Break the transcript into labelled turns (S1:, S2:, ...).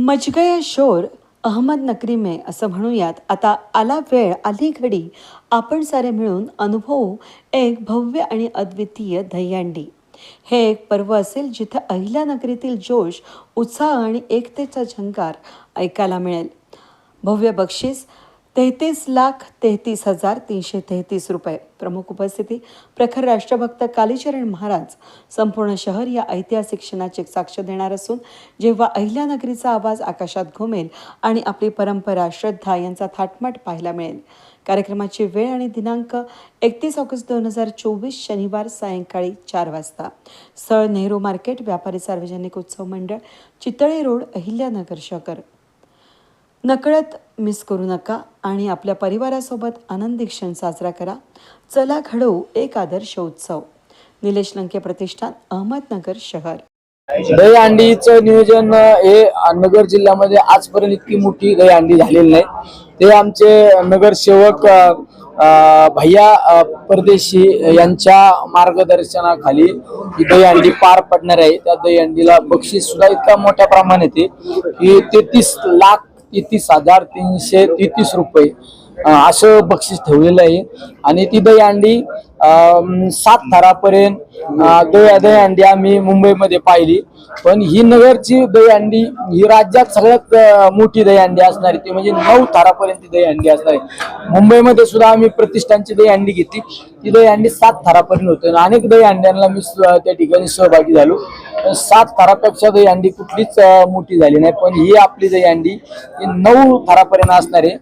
S1: Much गया शोर अहमदनगरी में असं म्हणूयात. आता आला वेळ, आली घडी, आपण सारे मिळून अनुभवू एक भव्य आणि अद्वितीय दहीहंडी. हे एक पर्व असेल जिथे अहिल्यानगरीतील जोश, उत्साह आणि एकतेचा झंकार ऐकायला मिळेल. भव्य बक्षीस 33,33,333 रुपये. प्रमुख उपस्थिती प्रखर राष्ट्रभक्त कालीचरण महाराज. संपूर्ण शहर या ऐतिहासिक क्षणाची साक्ष देणार असून जेव्हा अहिल्यानगरीचा आवाज आकाशात घुमेल आणि आपली परंपरा, श्रद्धा यांचा थाटमाट पाहायला मिळेल. कार्यक्रमाची वेळ आणि दिनांक 31 ऑगस्ट 2024 शनिवार सायंकाळी 4 वाजता. स्थळ नेहरू मार्केट, व्यापारी सार्वजनिक उत्सव मंडळ, चितळे रोड, अहिल्यानगर शहर. नकळत मिस करू नका आणि आपल्या परिवारासोबत आनंदी क्षण साजरा करा. चला घडवू एक आदर्श उत्सव. निलेश लंके प्रतिष्ठान, अहमदनगर शहर.
S2: दहीहंडीचं नियोजन हे नगर जिल्ह्यामध्ये आजपर्यंत इतकी मोठी दहीहंडी झालेली नाही. ते आमचे नगरसेवक भैया परदेशी यांच्या मार्गदर्शनाखाली ही दहीहंडी पार पडणार आहे. त्या दहीहंडीला बक्षीस सुद्धा इतक्या मोठ्या प्रमाणात आहे की 33,33,333 रुपये असं बक्षीस ठेवलेलं आहे. आणि ती दहीहंडी 7 थरापर्यंत दहीहंडी आम्ही मुंबईमध्ये पाहिली, पण ही नगरची दहीहंडी ही राज्यात सगळ्यात मोठी दहीहंडी असणार आहे. ती म्हणजे 9 थरापर्यंत दहीहंडी असणार आहे. मुंबईमध्ये सुद्धा आम्ही प्रतिष्ठानची दहीहंडी घेतली, ती दहीहंडी 7 थरापर्यंत होते. अनेक दहीहंड्यांना मी त्या ठिकाणी सहभागी झालो. 7 थरापेक्षा दहीहंडी कुठलीच मोठी झाली नाही, पण ही आपली दहीहंडी ही 9 थरापर्यंत असणार आहे.